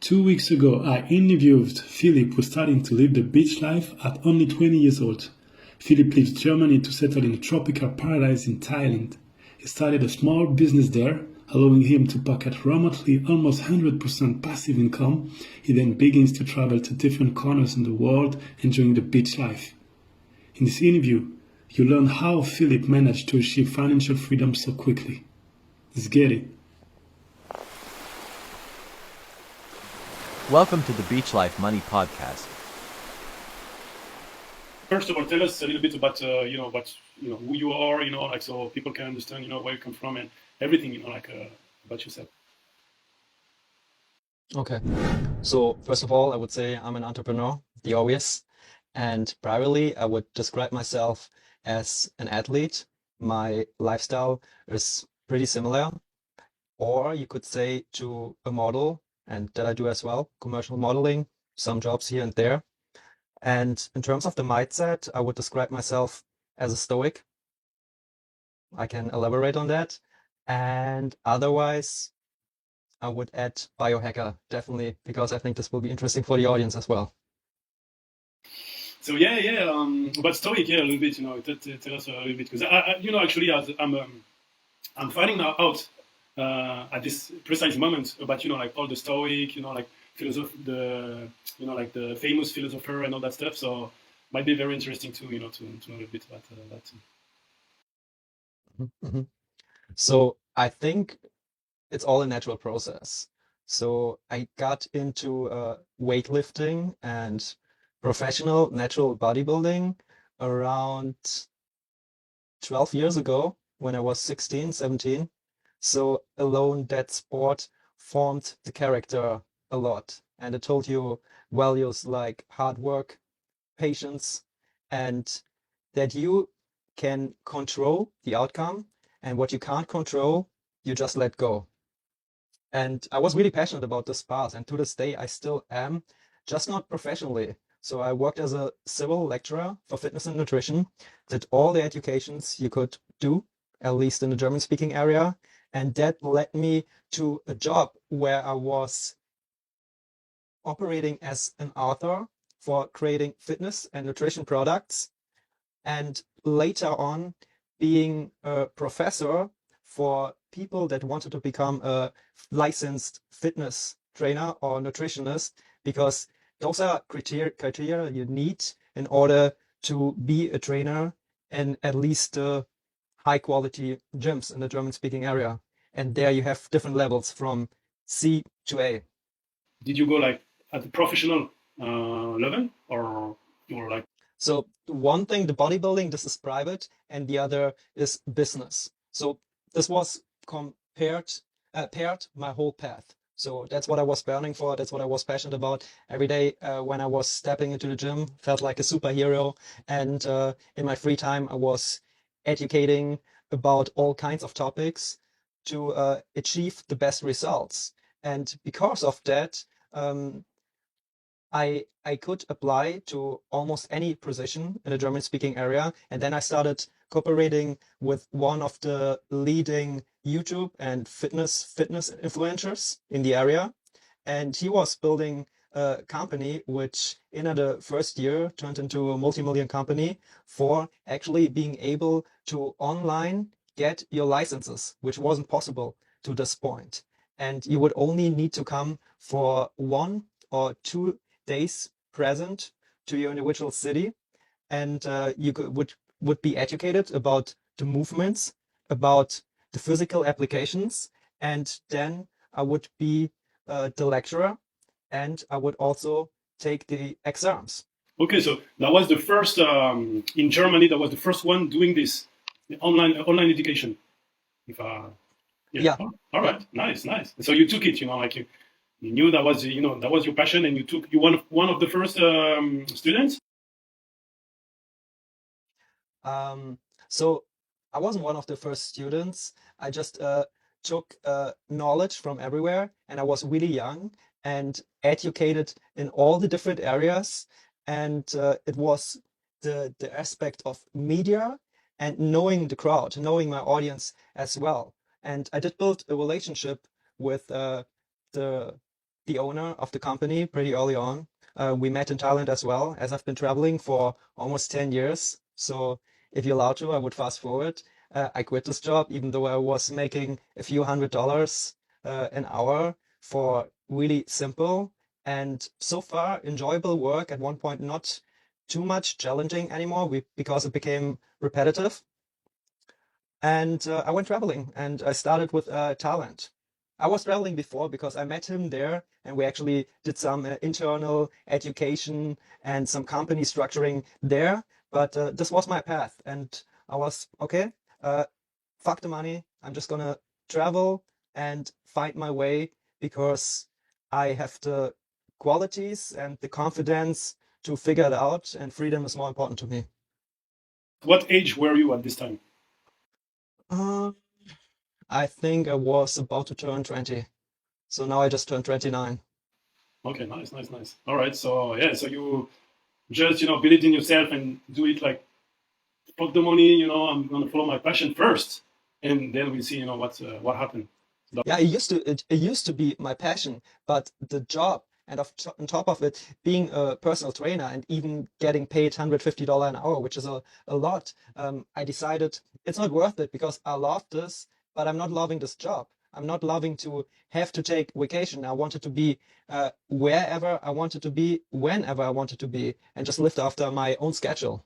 2 weeks ago, I interviewed Philipp, who's starting to live the beach life at only 20 years old. Philipp leaves Germany to settle in a tropical paradise in Thailand. He started a small business there, allowing him to pocket remotely almost 100% passive income. He then begins to travel to different corners in the world, enjoying the beach life. In this interview, you learn how Philipp managed to achieve financial freedom so quickly. Let's get it. Welcome to the Beach Life Money Podcast. First of all, tell us a little bit about who you are, so people can understand, where you come from and everything, about yourself. Okay. So first of all, I would say I'm an entrepreneur, the obvious. And primarily, I would describe myself as an athlete. My lifestyle is pretty similar. Or you could say to a model, and that I do as well, commercial modeling, some jobs here and there. And in terms of the mindset, I would describe myself as a stoic. I can elaborate on that. And otherwise, I would add biohacker, definitely, because I think this will be interesting for the audience as well. So about Stoic, a little bit, tell us a little bit, because actually, as I'm finding out at this precise moment about all the Stoic, the famous philosopher and all that stuff. So might be very interesting to know a little bit about that. Mhm. So I think it's all a natural process. So I got into weightlifting and professional natural bodybuilding around 12 years ago when I was 16, 17. So alone that sport formed the character a lot. And it told you values like hard work, patience, and that you can control the outcome, and what you can't control, you just let go. And I was really passionate about this path, and to this day I still am, just not professionally. So I worked as a civil lecturer for fitness and nutrition, did all the educations you could do, at least in the German-speaking area, and that led me to a job where I was operating as an author for creating fitness and nutrition products, and later on being a professor for people that wanted to become a licensed fitness trainer or nutritionist, because those are criteria you need in order to be a trainer in at least high quality gyms in the German speaking area. And there you have different levels from C to A. Did you go at the professional level, or you were like? So one thing, the bodybuilding, this is private, and the other is business. So this was paired my whole path. So that's what I was burning for. That's what I was passionate about. Every day when I was stepping into the gym, felt like a superhero. And in my free time, I was educating about all kinds of topics to achieve the best results. And because of that, I could apply to almost any position in the German-speaking area, and then I started cooperating with one of the leading YouTube and fitness influencers in the area, and he was building a company which in the first year turned into a multi-million company for actually being able to online get your licenses, which wasn't possible to this point. And you would only need to come for 1 or 2 days present to your individual city, and you would be educated about the movements, about the physical applications, and then I would be the lecturer, and I would also take the exams. Okay, so that was the first in Germany. That was the first one doing this, the online education. If Yeah. All right, nice. So you took it, you knew that was that was your passion, and you one of the first students. So I wasn't one of the first students. I just took knowledge from everywhere, and I was really young and educated in all the different areas. And it was the aspect of media and knowing the crowd, knowing my audience as well. And I did build a relationship with the the owner of the company pretty early on. We met in Thailand as well, as I've been traveling for almost 10 years. So if you're allowed to, I would fast forward. I quit this job, even though I was making a few $100 an hour for really simple and so far enjoyable work. At one point, not too much challenging anymore because it became repetitive. And I went traveling and I started with Thailand. I was traveling before because I met him there and we actually did some internal education and some company structuring there. But this was my path and I was, okay, fuck the money. I'm just gonna travel and find my way because I have the qualities and the confidence to figure it out, and freedom is more important to me. What age were you at this time? Uh, I think I was about to turn 20. So now I just turned 29. Okay, nice, nice, nice. All right, so yeah, so you just believed in yourself and do it like fuck the money. I'm gonna follow my passion first, and then we'll see. What happened. Yeah, it used to be my passion, but the job and on top of it, being a personal trainer and even getting paid $150 an hour, which is a lot, I decided it's not worth it because I love this, but I'm not loving this job. I'm not loving to have to take vacation. I wanted to be wherever I wanted to be, whenever I wanted to be, and just live after my own schedule.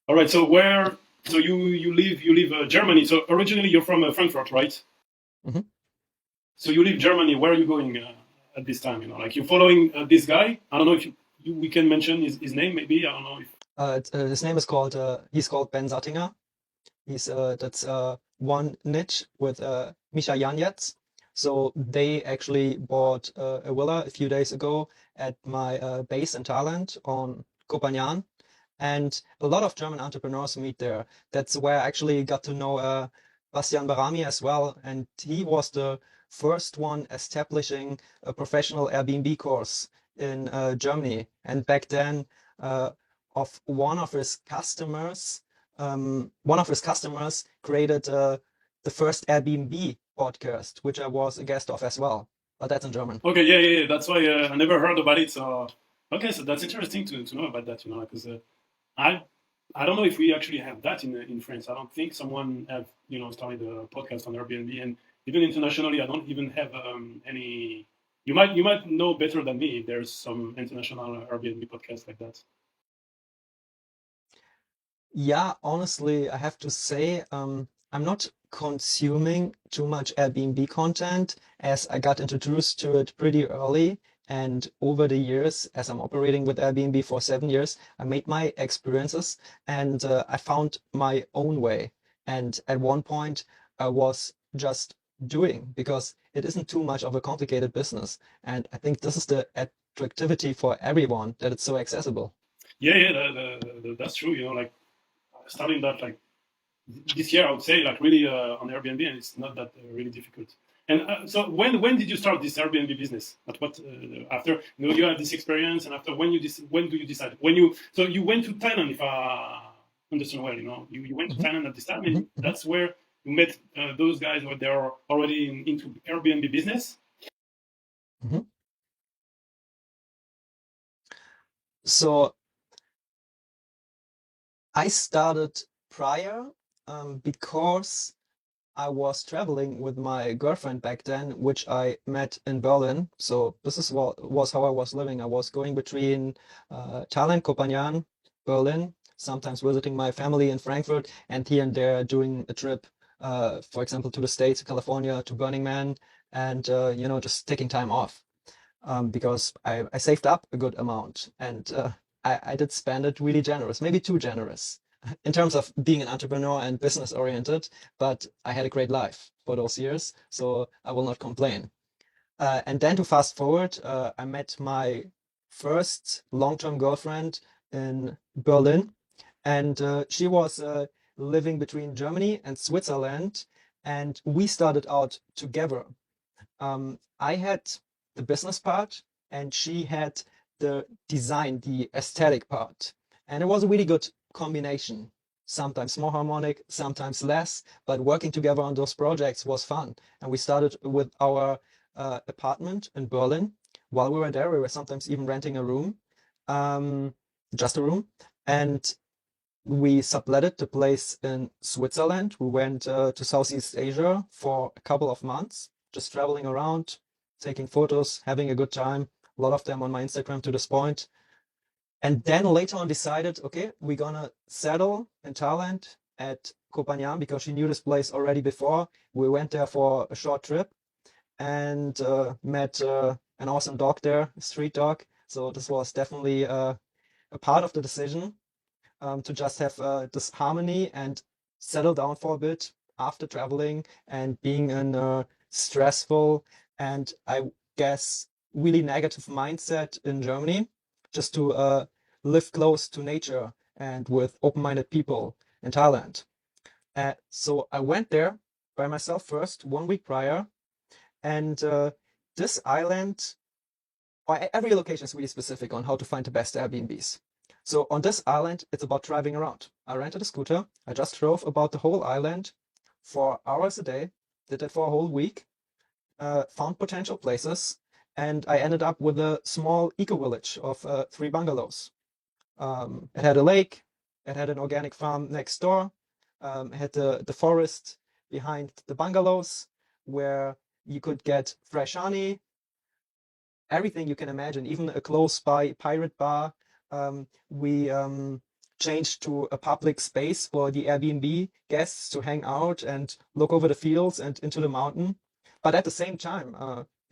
All right, so where? So you live Germany. So originally you're from Frankfurt, right? Mhm. So you leave Germany. Where are you going at this time? Like you're following this guy. I don't know if we can mention his name. Maybe I don't know if. His name is called he's called Ben Sattinger. He's that's one niche with Misha Janets. So they actually bought a villa a few days ago at my base in Thailand on Koh Phangan. And a lot of German entrepreneurs meet there. That's where I actually got to know Bastian Barami as well. And he was the first one establishing a professional Airbnb course in Germany. And back then, of one of his customers created the first Airbnb podcast, which I was a guest of as well. But that's in German. Okay, yeah, yeah, yeah. That's why I never heard about it. So okay, so that's interesting to know about that. Because I I don't know if we actually have that in France. I don't think someone have started a podcast on Airbnb, and even internationally, I don't even have any. You might know better than me if there's some international Airbnb podcast like that. Yeah, honestly, I have to say, I'm not consuming too much Airbnb content as I got introduced to it pretty early. And over the years, as I'm operating with Airbnb for 7 years, I made my experiences and I found my own way. And at one point, I was just doing because it isn't too much of a complicated business. And I think this is the attractivity for everyone that it's so accessible. Yeah, yeah, that's true. Like starting that like this year, I would say like really on Airbnb, and it's not that really difficult. And so when did you start this Airbnb business? At what after you have this experience, and after when do you decide so you went to Thailand, if I understand well, you went to Mhm, Thailand at this time, mhm, and mhm, that's where you met those guys where they're already into Airbnb business. mhm. So I started prior because I was traveling with my girlfriend back then, which I met in Berlin. So this is what was how I was living. I was going between Thailand, Koh Phangan, Berlin, sometimes visiting my family in Frankfurt, and here and there doing a trip, for example, to the States, California, to Burning Man, and just taking time off because I saved up a good amount and I did spend it really generous, maybe too generous in terms of being an entrepreneur and business oriented, but I had a great life for those years, so I will not complain. And then to fast forward, I met my first long-term girlfriend in Berlin, and she was living between Germany and Switzerland, and we started out together. I had the business part and she had the design, the aesthetic part. And it was a really good combination. Sometimes more harmonic, sometimes less, but working together on those projects was fun. And we started with our apartment in Berlin. While we were there, we were sometimes even renting a room, just a room, and we subletted the place in Switzerland. We went to Southeast Asia for a couple of months, just traveling around, taking photos, having a good time. A lot of them on my Instagram to this point. And then later on decided, okay, we're gonna settle in Thailand at Koh Phangan because she knew this place already before. We went there for a short trip and met an awesome dog there, a street dog. So this was definitely a part of the decision to just have this harmony and settle down for a bit after traveling and being in a stressful and I guess really negative mindset in Germany, just to live close to nature and with open-minded people in Thailand. So I went there by myself first, 1 week prior, and this island, or every location is really specific on how to find the best Airbnbs. So on this island, it's about driving around. I rented a scooter. I just drove about the whole island for hours a day, did it for a whole week, found potential places, and I ended up with a small eco village of 3 bungalows. It had a lake, it had an organic farm next door, it had the forest behind the bungalows where you could get fresh honey, everything you can imagine, even a close by pirate bar. We changed to a public space for the Airbnb guests to hang out and look over the fields and into the mountain. But at the same time,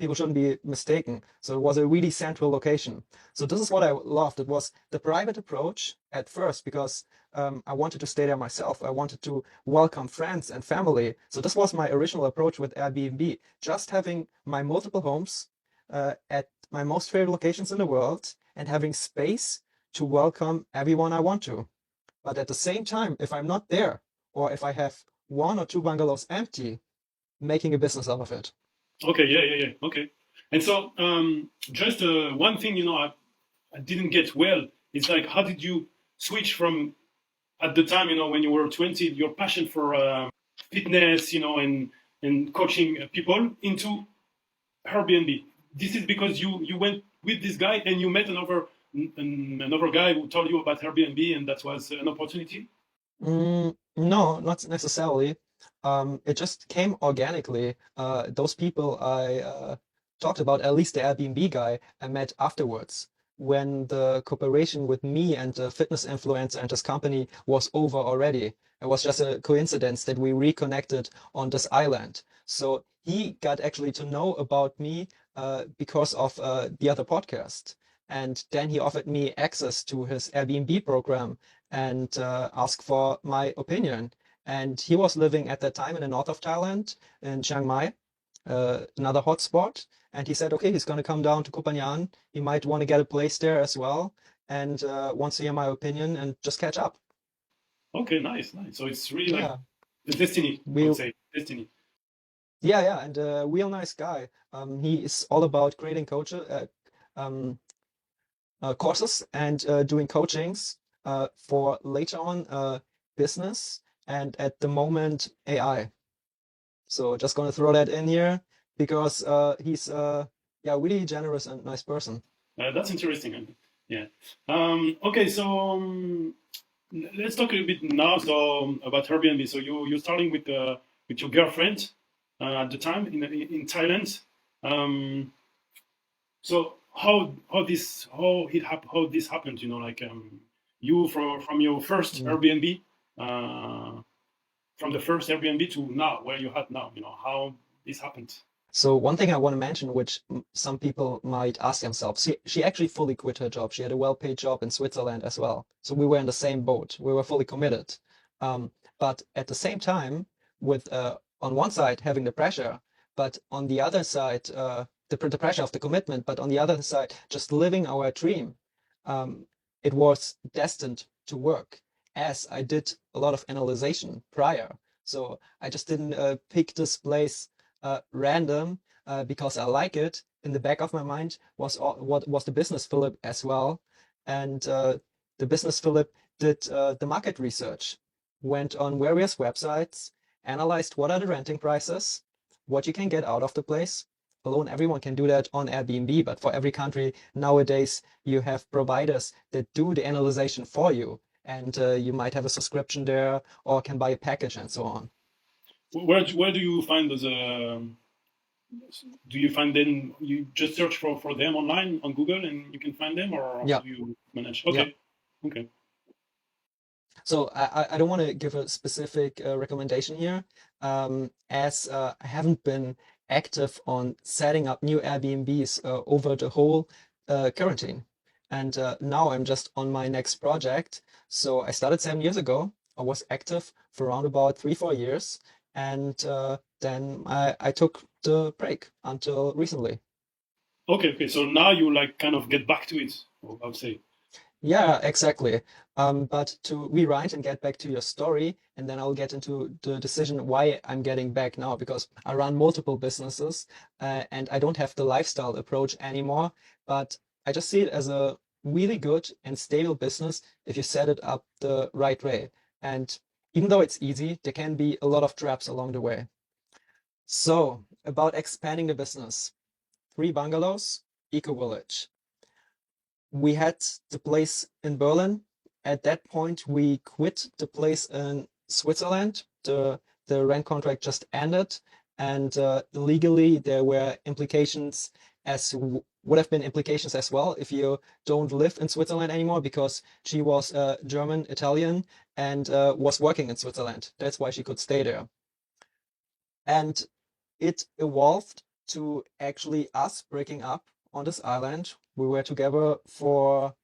people shouldn't be mistaken. So it was a really central location. So this is what I loved. It was the private approach at first because I wanted to stay there myself. I wanted to welcome friends and family. So this was my original approach with Airbnb, just having my multiple homes at my most favorite locations in the world and having space to welcome everyone I want to. But at the same time, if I'm not there or if I have 1 or 2 bungalows empty, making a business out of it. Okay, yeah. Okay. And so, just one thing, I didn't get well. It's like, how did you switch from at the time, when you were 20, your passion for fitness, and coaching people into Airbnb? This is because you went with this guy and you met another guy who told you about Airbnb, and that was an opportunity. No, not necessarily. It just came organically. Those people I talked about, at least the Airbnb guy, I met afterwards when the cooperation with me and the fitness influencer and this company was over already. It was just a coincidence that we reconnected on this island. So he got actually to know about me because of the other podcast. And then he offered me access to his Airbnb program and asked for my opinion. And he was living at that time in the north of Thailand, in Chiang Mai, another hotspot. And he said, okay, he's going to come down to Koh Phangan. He might want to get a place there as well and wants to hear my opinion and just catch up. Okay, nice. So it's really like Yeah, the destiny, I we would say. Destiny. yeah, and a real nice guy. He is all about creating um, courses and doing coachings for later on business and at the moment AI. So just gonna throw that in here because he's yeah, really generous and nice person. That's interesting. Yeah. Okay, so let's talk a little bit now. So about Airbnb. So you're starting with your girlfriend at the time in Thailand. Um, so how this happened? Like you from your first Mm. Airbnb, from the first Airbnb to now where you had now. How this happened. So one thing I want to mention, which some people might ask themselves, she actually fully quit her job. She had a well-paid job in Switzerland as well. So we were in the same boat. We were fully committed. But at the same time, with on one side having the pressure, but on the other side, the pressure of the commitment, but on the other side, just living our dream. It was destined to work as I did a lot of analyzation prior. So I just didn't pick this place random because I like it. In the back of my mind what was the business Philipp as well, and the business Philipp did the market research, went on various websites, analyzed what are the renting prices, what you can get out of the place, alone. Everyone can do that on Airbnb, but for every country nowadays, you have providers that do the analyzation for you. And you might have a subscription there or can buy a package and so on. Where do you find those? Do you find them? You just search for them online on Google and you can find them, or how Yeah, do you manage? yeah. Okay, okay, So I don't want to give a specific recommendation here, as I haven't been active on setting up new Airbnbs over the whole quarantine. And now I'm just on my next project. So I started 7 years ago. I was active for around about 3, 4 years. And then I took the break until recently. okay. So now you like kind of get back to it. I would say. Yeah, exactly. But to rewind and get back to your story, and then I'll get into the decision why I'm getting back now, because I run multiple businesses and I don't have the lifestyle approach anymore. But I just see it as a really good and stable business if you set it up the right way. And even though it's easy, there can be a lot of traps along the way. So, about expanding the business, 3 bungalows, eco village. We had the place in Berlin. At that point, we quit the place in Switzerland. The rent contract just ended, and legally there were implications as would have been implications as well if you don't live in Switzerland anymore, because she was German Italian and was working in Switzerland. That's why she could stay there. And it evolved to actually us breaking up on this island. We were together for,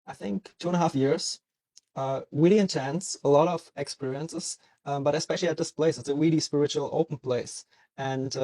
I think, 2.5 years. Really intense, a lot of experiences, but especially at this place, it's a really spiritual, open place. And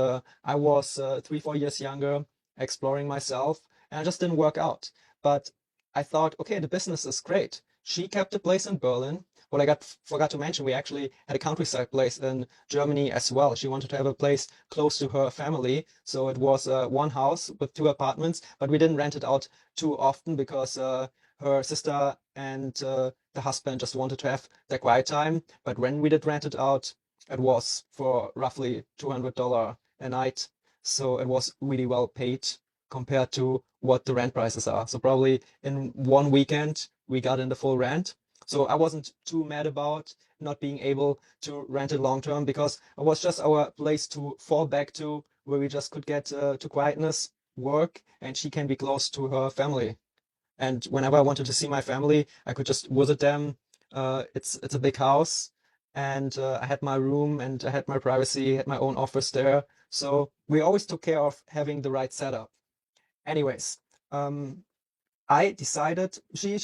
I was 3, 4 years younger, exploring myself, and I just didn't work out. But I thought, okay, the business is great. She kept the place in Berlin. What I forgot to mention, we actually had a countryside place in Germany as well. She wanted to have a place close to her family, so it was one house with 2 apartments, but we didn't rent it out too often because her sister and the husband just wanted to have their quiet time. But when we did rent it out, it was for roughly $200 a night. So it was really well paid compared to what the rent prices are. So probably in one weekend, we got in the full rent. So I wasn't too mad about not being able to rent it long term, because it was just our place to fall back to, where we just could get to quietness, work, and she can be close to her family. And whenever I wanted to see my family, I could just visit them. It's a big house, and I had my room and I had my privacy, had my own office there. So we always took care of having the right setup. Anyways, I decided she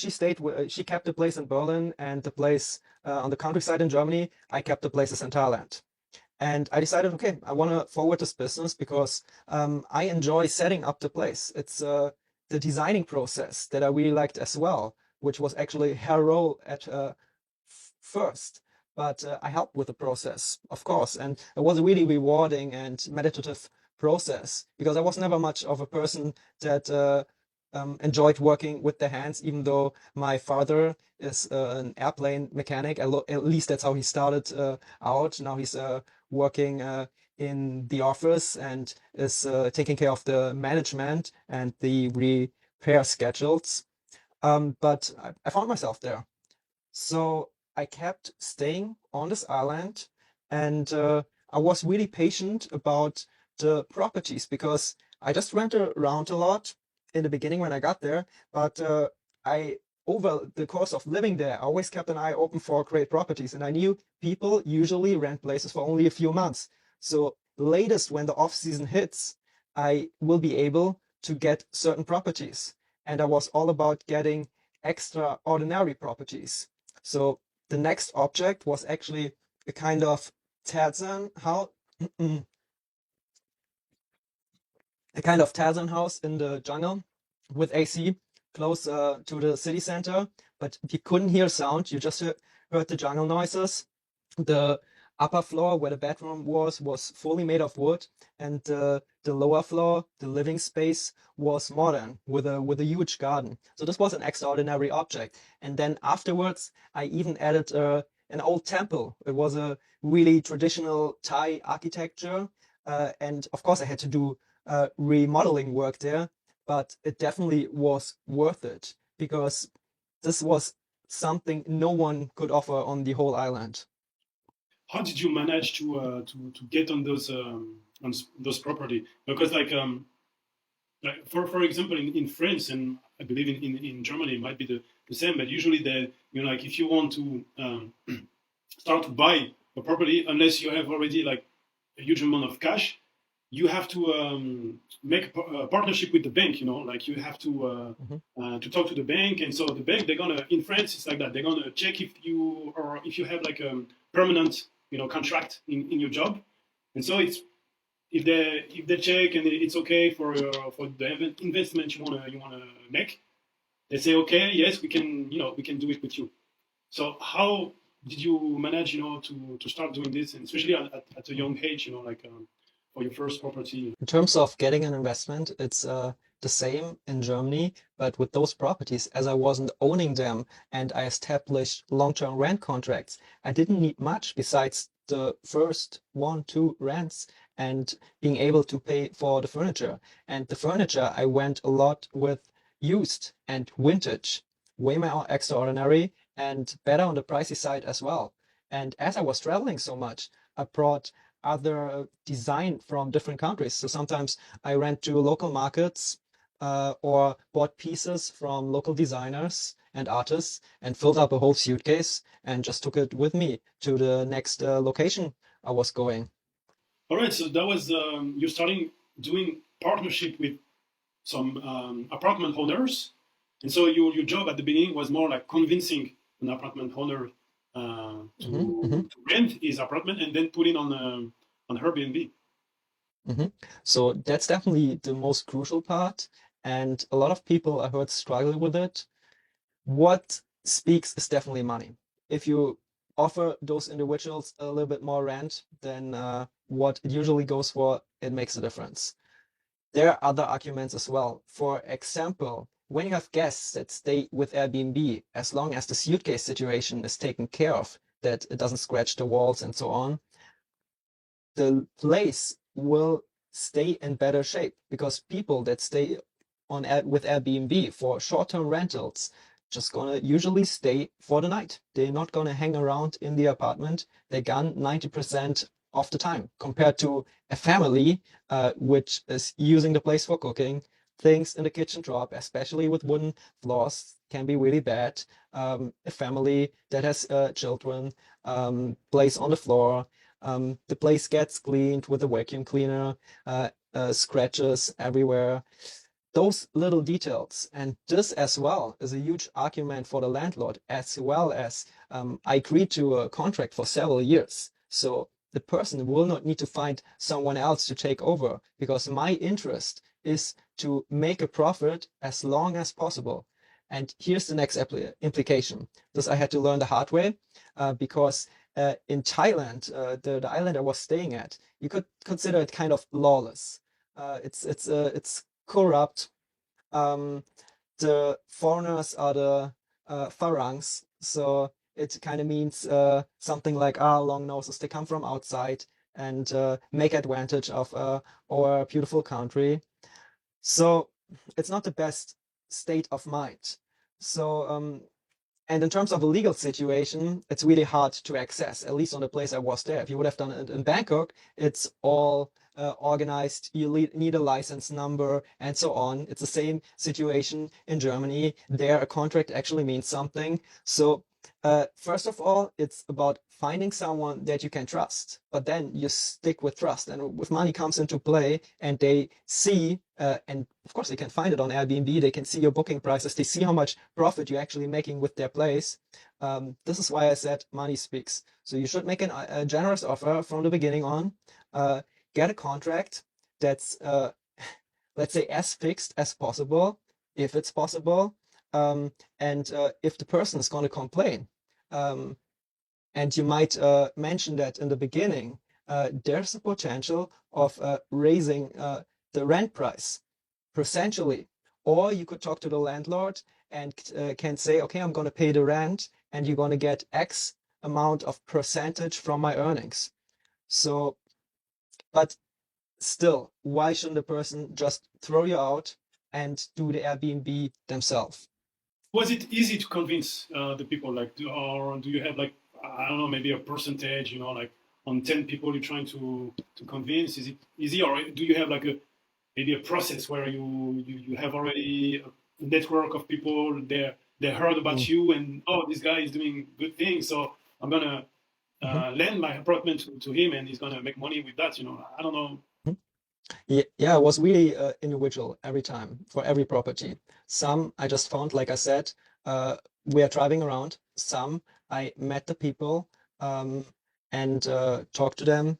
kept the place in Berlin and the place on the countryside in Germany. I kept the places in Thailand. And I decided, okay, I want to forward this business because I enjoy setting up the place. It's the designing process that I really liked as well, which was actually her role at first. But I helped with the process, of course. And it was a really rewarding and meditative process, because I was never much of a person that enjoyed working with the hands, even though my father is an airplane mechanic. At least that's how he started out. Now he's working in the office and is taking care of the management and the repair schedules. But I found myself there. So I kept staying on this island, and I was really patient about the properties, because I just went around a lot in the beginning when I got there. But I, over the course of living there, I always kept an eye open for great properties, and I knew people usually rent places for only a few months. So latest when the off season hits, I will be able to get certain properties. And I was all about getting extraordinary properties. So the next object was actually a kind of Tarzan house, a kind of Tarzan house in the jungle with AC close to the city center, but you couldn't hear sound. You just heard the jungle noises. The upper floor where the bedroom was fully made of wood, and the lower floor, the living space, was modern with a huge garden. So this was an extraordinary object. And then afterwards, I even added an old temple. It was a really traditional Thai architecture, and of course I had to do remodeling work there, but it definitely was worth it because this was something no one could offer on the whole island. How did you manage to get on those property? Because like for example in France and I believe in Germany it might be the same, but usually like if you want to start to buy a property, unless you have already like a huge amount of cash, you have to make a partnership with the bank. Like you have to talk to the bank, and so the bank they're gonna in France it's like that. They're gonna check if you have like a permanent contract in your job, and so it's if they check and it's okay for the investment you wanna make, they say okay, yes, we can do it with you. So how did you manage, to start doing this, and especially at a young age, like for your first property? In terms of getting an investment, it's the same in Germany, but with those properties, as I wasn't owning them and I established long-term rent contracts, I didn't need much besides the first 1, 2 rents and being able to pay for the furniture. And the furniture, I went a lot with used and vintage, way more extraordinary and better on the pricey side as well. And as I was traveling so much, I brought other design from different countries. So sometimes I ran to local markets or bought pieces from local designers and artists and filled up a whole suitcase and just took it with me to the next location I was going. All right, so that was you're starting doing partnership with some apartment owners, and so your job at the beginning was more like convincing an apartment owner Hmm. to rent his apartment and then put it on Airbnb. Hmm. So that's definitely the most crucial part. And a lot of people I heard struggle with it. What speaks is definitely money. If you offer those individuals a little bit more rent than what it usually goes for, it makes a difference. There are other arguments as well. For example, when you have guests that stay with Airbnb, as long as the suitcase situation is taken care of, that it doesn't scratch the walls and so on, the place will stay in better shape because people that stay with Airbnb for short-term rentals just gonna usually stay for the night. They're not gonna hang around in the apartment. They're gone 90% of the time compared to a family which is using the place for cooking. Things in the kitchen drop, especially with wooden floors, can be really bad. A family that has children plays on the floor. The place gets cleaned with a vacuum cleaner, scratches everywhere. Those little details, and this as well is a huge argument for the landlord, as well as I agreed to a contract for several years. So the person will not need to find someone else to take over because my interest is to make a profit as long as possible. And here's the next implication. This I had to learn the hard way because in Thailand, the island I was staying at, you could consider it kind of lawless. It's corrupt. Um, the foreigners are the Farangs, so it kind of means something like long noses. They come from outside and make advantage of our beautiful country. So it's not the best state of mind. So and in terms of a legal situation, it's really hard to access, at least on the place I was there. If you would have done it in Bangkok, it's all organized. You need a license number and so on. It's the same situation in Germany. There, a contract actually means something. So first of all, it's about finding someone that you can trust, but then you stick with trust. And with money comes into play, and they see, and of course they can find it on Airbnb. They can see your booking prices. They see how much profit you're actually making with their place. This is why I said money speaks. So you should make a generous offer from the beginning on. Get a contract that's, let's say, as fixed as possible, if it's possible. And if the person is going to complain, um, and you might mention that in the beginning, there's a potential of raising the rent price percentually. Or you could talk to the landlord and can say, okay, I'm going to pay the rent and you're going to get X amount of percentage from my earnings. So, but still, why shouldn't a person just throw you out and do the Airbnb themselves? Was it easy to convince the people? Like, or do you have like, I don't know, maybe a percentage? Like on 10 people you're trying to convince. Is it easy, or do you have like maybe a process where you have already a network of people? They heard about Mm. you, and oh, this guy is doing good things, so I'm gonna Mhm. lend my apartment to him, and he's gonna make money with that. I don't know. Mhm. Yeah, it was really individual every time for every property. Some I just found, like I said, we are driving around. Some I met the people um, and talked to them.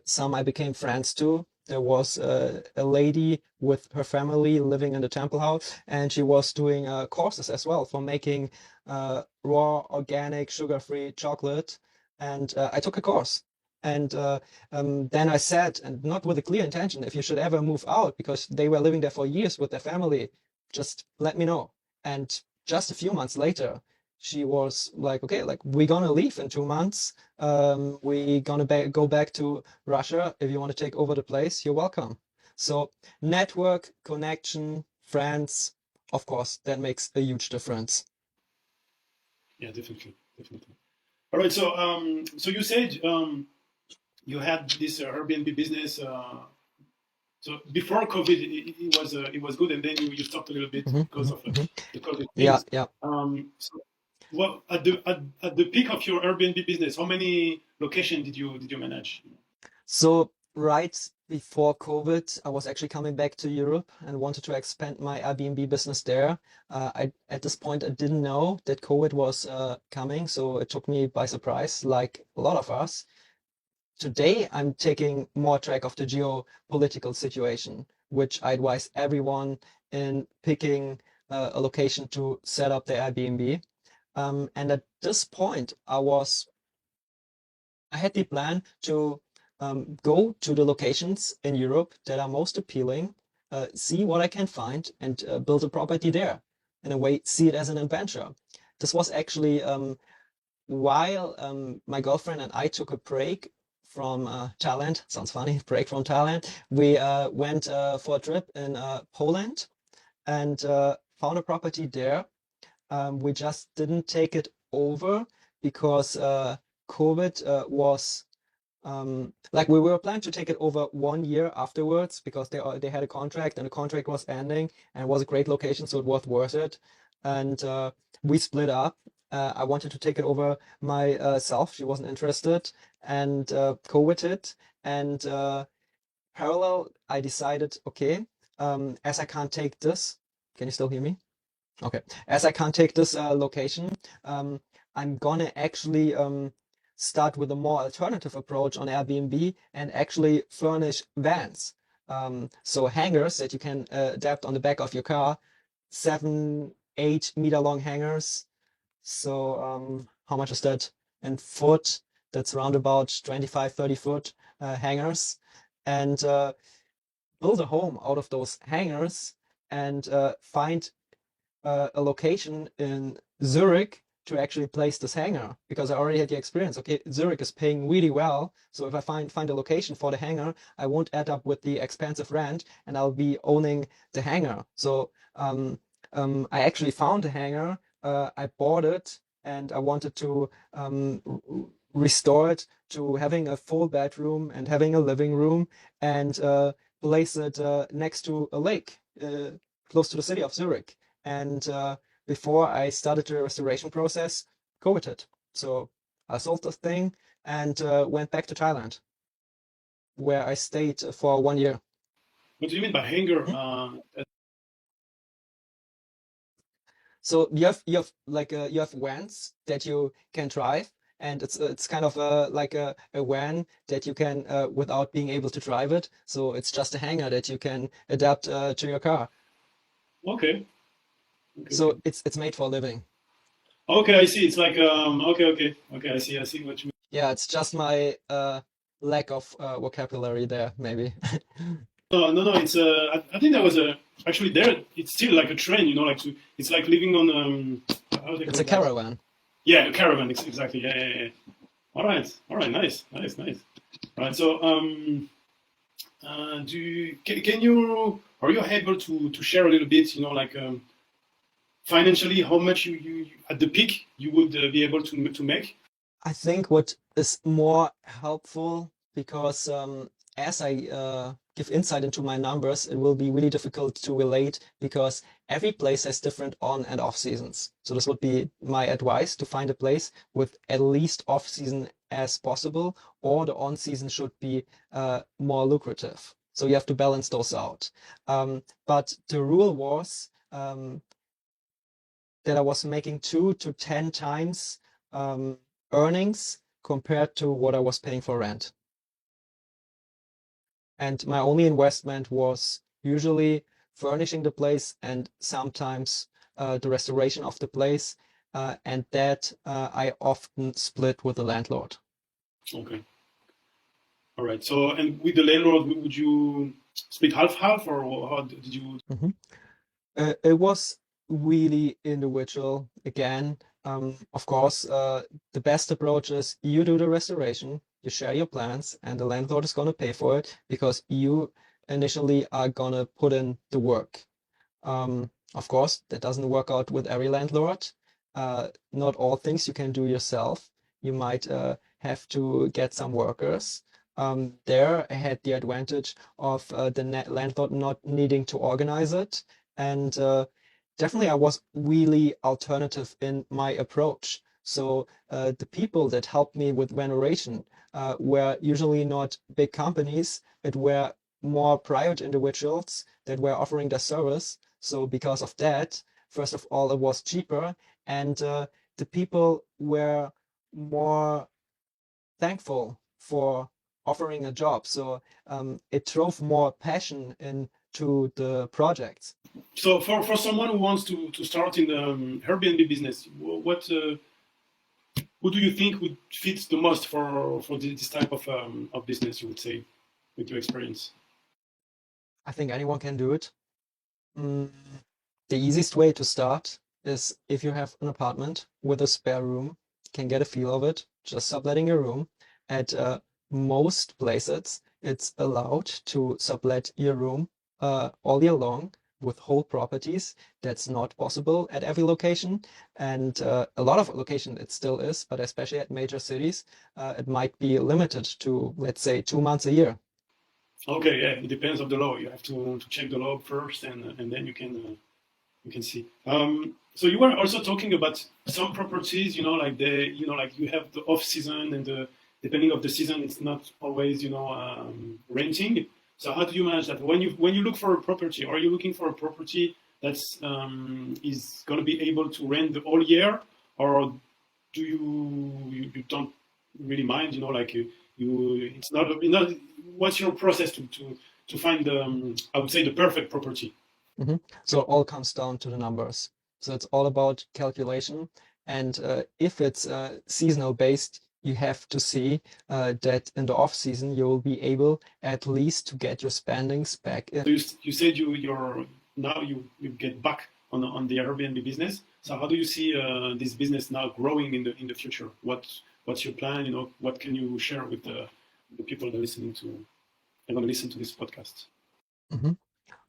Some I became friends to. There was a lady with her family living in the temple house, and she was doing courses as well for making raw, organic, sugar-free chocolate. And I took a course. And then I said, and not with a clear intention, if you should ever move out, because they were living there for years with their family, just let me know. And just a few months later, she was like, okay, like we're gonna leave in 2 months. We're gonna go back to Russia. If you want to take over the place, you're welcome. So network, connection, friends, of course, that makes a huge difference. Yeah, definitely, definitely. All right, so you said you had this Airbnb business. So before COVID, it was good, and then you stopped a little bit Mhm, because mhm, of mhm. the COVID Yeah, things. yeah. So what at the peak of your Airbnb business, how many locations did you manage? So right before COVID, I was actually coming back to Europe and wanted to expand my Airbnb business there. At this point, I didn't know that COVID was coming, so it took me by surprise, like a lot of us. Today, I'm taking more track of the geopolitical situation, which I advise everyone in picking a location to set up their Airbnb. And at this point, I had the plan to go to the locations in Europe that are most appealing, see what I can find, and build a property there. In a way, see it as an adventure. This was actually while my girlfriend and I took a break from Thailand. Sounds funny, break from Thailand. We went for a trip in Poland and found a property there. We just didn't take it over because COVID was like we were planning to take it over 1 year afterwards because they had a contract and the contract was ending and it was a great location, so it was worth it. And we split up. I wanted to take it over myself. She wasn't interested, and COVID hit. And parallel, I decided, okay, as I can't take this, can you still hear me? Okay. As I can't take this location, um, I'm gonna actually start with a more alternative approach on Airbnb and actually furnish vans. So hangers that you can adapt on the back of your car, 7, 8 meter long hangers. So how much is that in foot? That's around about 25, 30 foot hangers. And build a home out of those hangers and find a location in Zurich to actually place this hangar because I already had the experience. Okay, Zurich is paying really well, so if I find a location for the hangar, I won't add up with the expensive rent, and I'll be owning the hangar. So I actually found a hangar. I bought it, and I wanted to restore it to having a full bedroom and having a living room, and place it next to a lake, close to the city of Zurich. And before I started the restoration process, COVID hit. So I sold the thing and went back to Thailand, where I stayed for 1 year. What do you mean by hanger? Mhm. So you have like you have vans that you can drive, and it's kind of like a van that you can without being able to drive it. So it's just a hangar that you can adapt to your car. Okay, okay, okay. So it's made for living. Okay, I see. It's like okay, okay, okay. I see what you mean. Yeah, it's just my lack of vocabulary there, maybe. No, no, no. It's I think that was actually there. It's still like a trend, like it's like living on how do they It's call a that? caravan. Yeah, a caravan. Exactly. Yeah. All right, nice, nice, nice. All right. So Are you able to share a little bit, like financially, how much you at the peak you would be able to make? I think what is more helpful because as I give insight into my numbers, it will be really difficult to relate because every place has different on and off seasons. So this would be my advice to find a place with at least off season as possible, or the on season should be more lucrative. So you have to balance those out. But the rule was that I was making 2 to 10 times earnings compared to what I was paying for rent. And my only investment was usually furnishing the place and sometimes the restoration of the place. And that I often split with the landlord. Okay. All right. So, and with the landlord, would you split half half, or how did you? It was really individual again. Of course, the best approach is you do the restoration, you share your plans, and the landlord is going to pay for it because you initially are going to put in the work. Of course, that doesn't work out with every landlord. Not all things you can do yourself. You might have to get some workers. There, I had the advantage of the landlord not needing to organize it. And definitely, I was really alternative in my approach. So the people that helped me with renovation were usually not big companies. It were more private individuals that were offering their service. So because of that, first of all, it was cheaper, and the people were more thankful for offering a job. So it drove more passion into the projects. So, for someone who wants to start in the Airbnb business, who do you think would fit the most for this type of business? You would say, with your experience. I think anyone can do it. Mm, the easiest way to start is if you have an apartment with a spare room, can get a feel of it, just subletting your room. At most places, it's allowed to sublet your room all year long with whole properties. That's not possible at every location. And a lot of locations it still is, but especially at major cities, it might be limited to, let's say, 2 months a year. Okay, yeah, it depends on the law. You have to check the law first, and then you can see. So you were also talking about some properties, like you have the off season, and depending of the season, it's not always, renting. So how do you manage that? When you look for a property, are you looking for a property that's is going to be able to rent the whole year, or do you don't really mind? It's not. What's your process to find I would say the perfect property? So it all comes down to the numbers. So it's all about calculation. And if it's seasonal based, you have to see that in the off season, you will be able at least to get your spendings back in. So you said you're now you get back on the Airbnb business. So how do you see this business now growing in the future? What's your plan? What can you share with the people that are going to listen to this podcast? Mhm.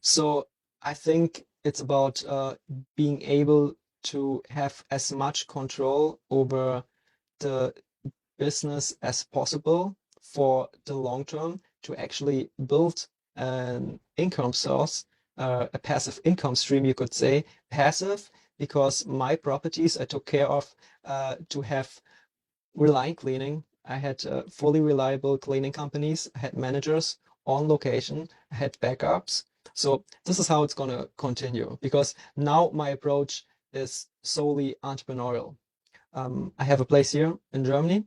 So I think it's about being able to have as much control over the business as possible for the long term to actually build an income source, a passive income stream, you could say. Passive because my properties I took care of to have reliant cleaning. I had fully reliable cleaning companies. I had managers on location. I had backups. So this is how it's going to continue because now my approach is solely entrepreneurial. I have a place here in Germany,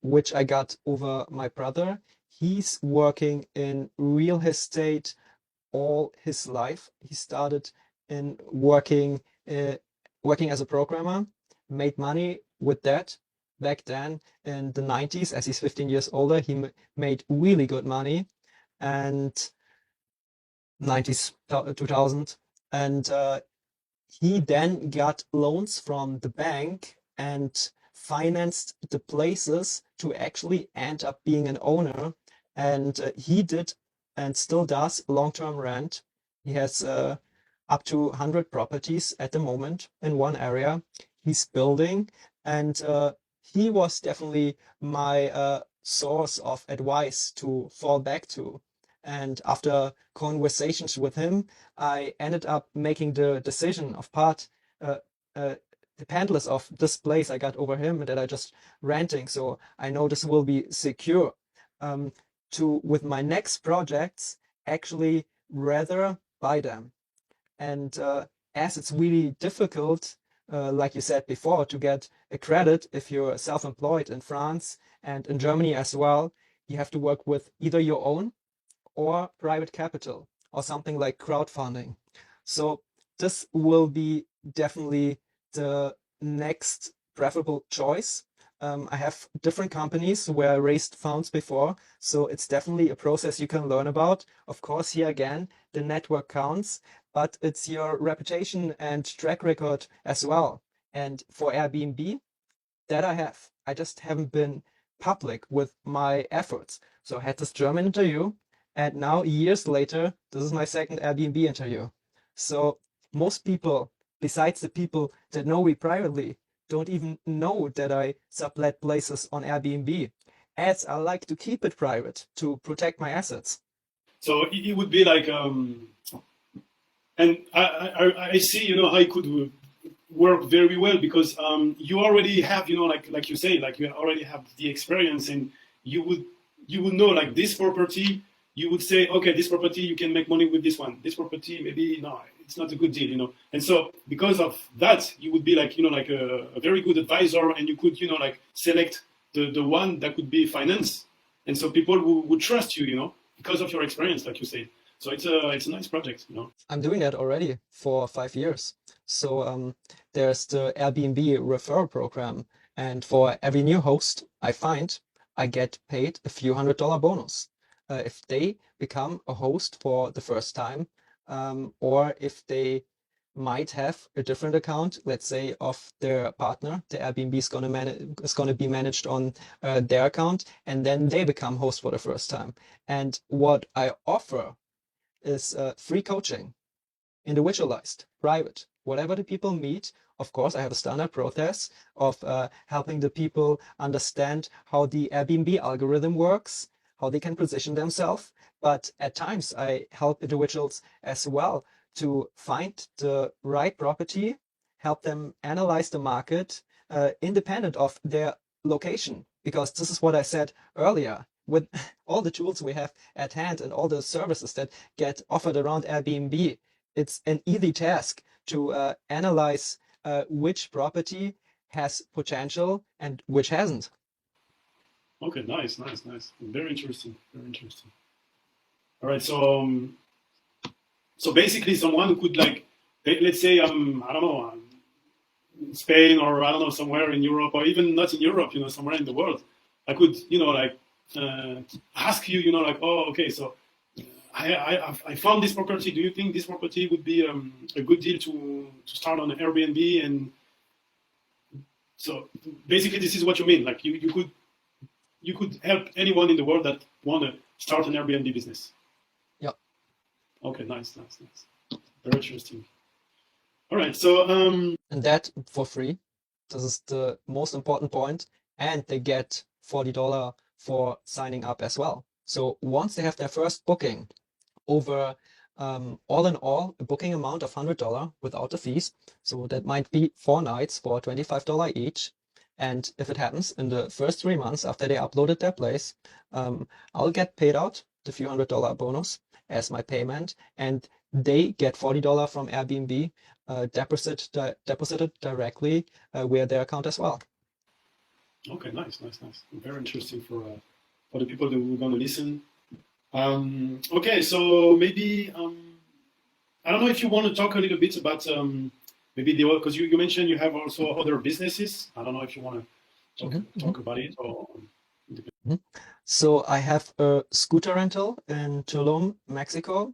which I got over my brother. He's working in real estate all his life. He started in working as a programmer, made money with that. Back then in the 90s, as he's 15 years older, he made really good money, and 90s, 2000. And he then got loans from the bank and financed the places to actually end up being an owner. And he did and still does long-term rent. He has up to 100 properties at the moment in one area. He's building, and he was definitely my source of advice to fall back to. And after conversations with him, I ended up making the decision of part uh, uh, dependless of this place I got over him that I just renting. So I know this will be secure. To with my next projects, actually rather buy them. And as it's really difficult, like you said before, to get a credit if you're self-employed in France and in Germany as well, you have to work with either your own or private capital or something like crowdfunding. So this will be definitely the next preferable choice. I have different companies where I raised funds before, so it's definitely a process you can learn about. Of course, here again, the network counts, but it's your reputation and track record as well. And for Airbnb, that I have. I just haven't been public with my efforts. So I had this German interview, and now years later, this is my second Airbnb interview. So most people, besides the people that know me privately, don't even know that I sublet places on Airbnb, as I like to keep it private to protect my assets. So it would be like, and I see, how it could work very well because you already have, like you say, like you already have the experience, and you would you would know like this property. You would say, okay, this property you can make money with this one. This property maybe no, it's not a good deal. And so because of that, you would be like like a very good advisor, and you could like select the one that could be financed, and so people would trust you, because of your experience, like you say. So it's a nice project. I'm doing that already for 5 years. So there's the Airbnb referral program, and for every new host I find, I get paid a few $100 bonus if they become a host for the first time, or if they might have a different account, let's say of their partner. The Airbnb is going to be managed on their account, and then they become host for the first time. And what I offer is free coaching, individualized, private, whatever the people meet. Of course, I have a standard process of helping the people understand how the Airbnb algorithm works, how they can position themselves. But at times, I help individuals as well to find the right property, help them analyze the market independent of their location. Because this is what I said earlier. With all the tools we have at hand and all the services that get offered around Airbnb, it's an easy task to analyze which property has potential and which hasn't. Okay, nice, nice, nice. Very interesting. Very interesting. All right, so basically, someone who could like, let's say, I don't know, in Spain or I don't know, somewhere in Europe or even not in Europe, somewhere in the world, I could, like, ask you, like, oh, okay, so I found this property. Do you think this property would be a good deal to start on Airbnb? And so basically, this is what you mean. Like you could help anyone in the world that want to start an Airbnb business. Yeah. Okay, nice, nice, nice. Very interesting. All right, so And that for free. This is the most important point. And they get $40 for signing up as well. So once they have their first booking over all in all, a booking amount of $100 without the fees. So that might be 4 nights for $25 each. And if it happens in the first 3 months after they uploaded their place, I'll get paid out the few $100 bonus as my payment, and they get $40 from Airbnb deposited directly via their account as well. okay, nice, nice, nice. Very interesting for the people that were going to listen. Okay, so maybe I don't know if you want to talk a little bit about maybe the because you mentioned you have also other businesses. I don't know if you want to talk about it or. Mhm. So I have a scooter rental in Tulum, Mexico.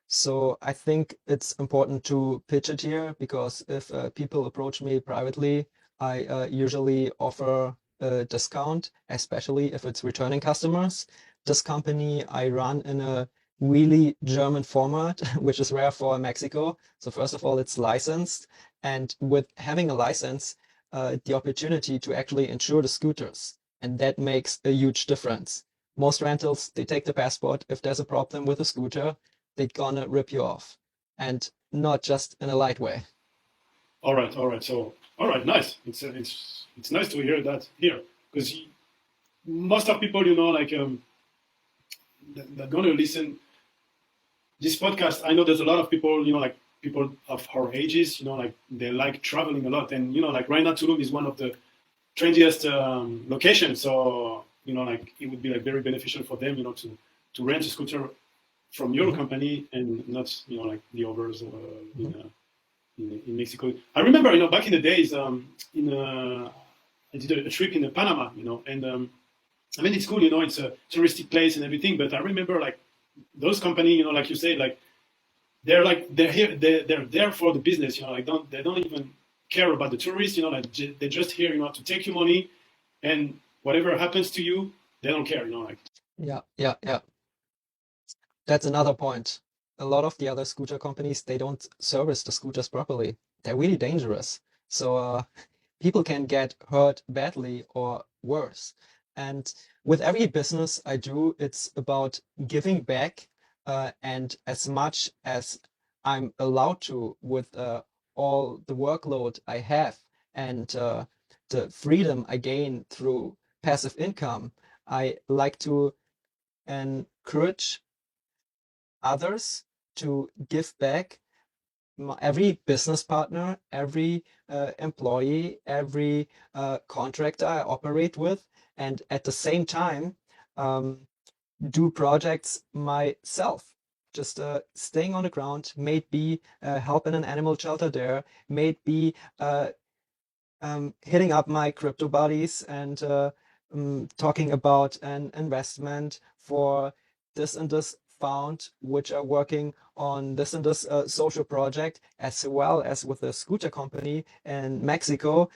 So I think it's important to pitch it here because if people approach me privately, I usually offer a discount, especially if it's returning customers. This company I run in a really German format, which is rare for Mexico. So first of all, it's licensed, and with having a license, the opportunity to actually insure the scooters, and that makes a huge difference. Most rentals, they take the passport. If there's a problem with a scooter, they're gonna rip you off, and not just in a light way. All right, all right. So, all right, nice. It's nice to hear that here because most of people, like that gonna listen this podcast. I know there's a lot of people, like people of our ages, like they like traveling a lot, and like right now Tulum is one of the trendiest locations. So, like it would be like very beneficial for them, to rent a scooter from your Mhm. company and not, like the others in Mexico. I remember, back in the days, I did a trip in Panama, and I mean, it's cool, it's a touristic place and everything, but I remember like those company, like you say, like they're here, they're there for the business, like they don't even care about the tourists, like they're just here, to take your money, and whatever happens to you, they don't care, like. Yeah, yeah, yeah. That's another point. A lot of the other scooter companies, they don't service the scooters properly. They're really dangerous. So people can get hurt badly or worse. And with every business I do, it's about giving back, and as much as I'm allowed to with all the workload I have and the freedom I gain through passive income, I like to encourage others to give back. Every business partner, every employee, every contractor I operate with, and at the same time um, do projects myself. Just staying on the ground, may it be help in an animal shelter there, may it be hitting up my crypto buddies and talking about an investment for this and this fund, which are working on this and this social project, as well as with the scooter company in Mexico.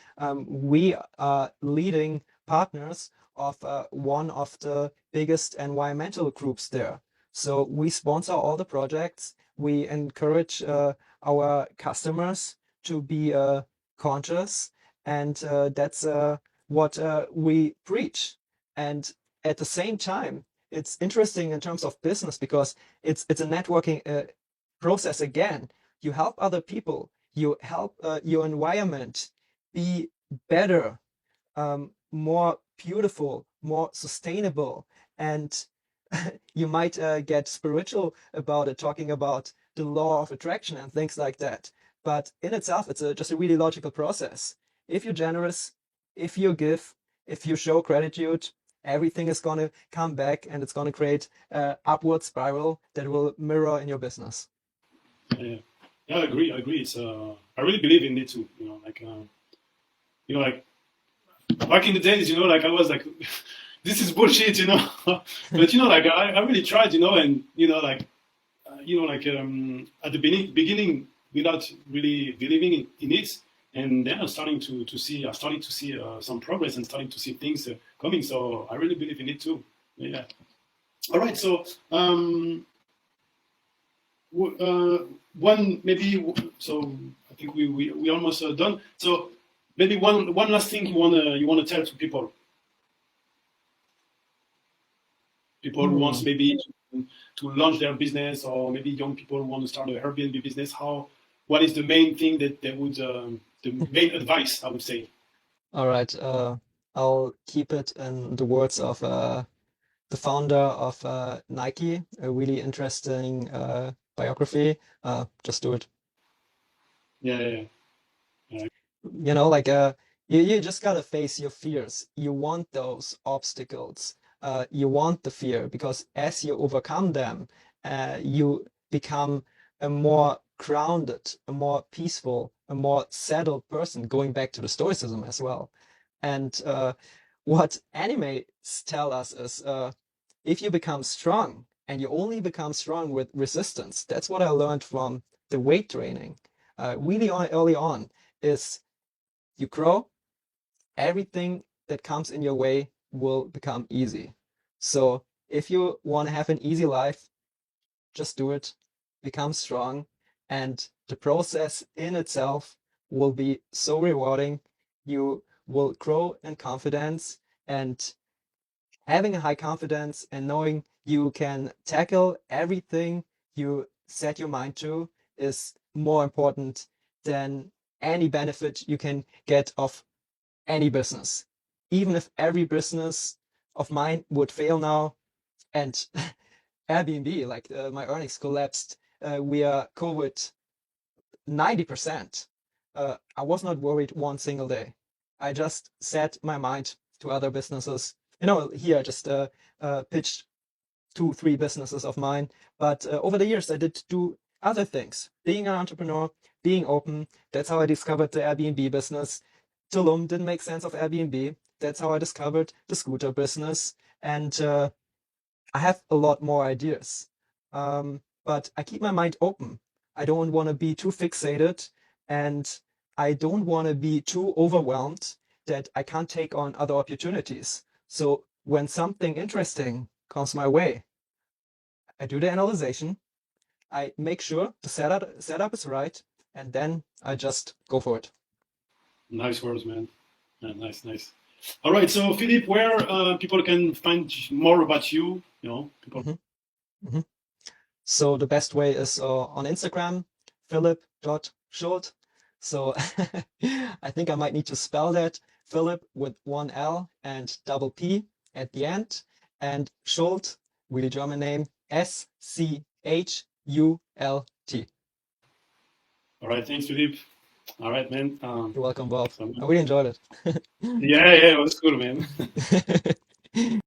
We are leading partners of one of the biggest environmental groups there. So we sponsor all the projects. We encourage our customers to be conscious, and that's what we preach. And at the same time, it's interesting in terms of business because it's a networking process again. You help other people, you help your environment be better, more beautiful, more sustainable, and you might get spiritual about it, talking about the law of attraction and things like that. But in itself, it's just a really logical process. If you're generous, if you give, if you show gratitude, everything is going to come back and it's going to create an upward spiral that will mirror in your business. Yeah, yeah, I agree. It's I really believe in it too, like back in the days, like I was like, this is bullshit, but like I really tried, and like at the beginning without really believing in it, and then I started to see some progress and starting to see things coming. So I really believe in it too. Yeah. All right. So one maybe so I think we almost done. So maybe one last thing you wanna tell to people who wants Hmm. maybe to launch their business, or maybe young people who want to start an Airbnb business. What is the main thing that they would the main advice I would say? All right. I'll keep it in the words of the founder of Nike, a really interesting biography. Just do it. Yeah, yeah, yeah. Like you just gotta face your fears. You want those obstacles. You want the fear because as you overcome them, you become a more grounded, a more peaceful, a more settled person, going back to the stoicism as well. And what animes tell us is if you become strong, and you only become strong with resistance, that's what I learned from the weight training really early on, is you grow, everything that comes in your way will become easy. So if you want to have an easy life, just do it, become strong, and the process in itself will be so rewarding. You will grow in confidence, and having a high confidence and knowing you can tackle everything you set your mind to is more important than any benefit you can get of any business. Even if every business of mine would fail now and Airbnb, like my earnings collapsed, we are COVID 90%. I was not worried one single day. I just set my mind to other businesses. Here I just pitched 2, 3 businesses of mine, but over the years I did do other things. Being an entrepreneur, being open. That's how I discovered the Airbnb business. Tulum didn't make sense of Airbnb. That's how I discovered the scooter business, and I have a lot more ideas. But I keep my mind open. I don't want to be too fixated, and I don't want to be too overwhelmed that I can't take on other opportunities. So when something interesting comes my way, I do the analyzation, I make sure the setup is right, and then I just go for it. Nice words, man. Yeah, nice. All right, so Philipp, where people can find more about you? People. Mhm, mhm. So the best way is on Instagram, philipp.schult. So I think I might need to spell that. Philipp with one L and double P at the end. And Schult, really German name, Schult. All right, thanks, Philipp. All right, man. You're welcome, Bob. So, I really enjoyed it. yeah, it was cool, man.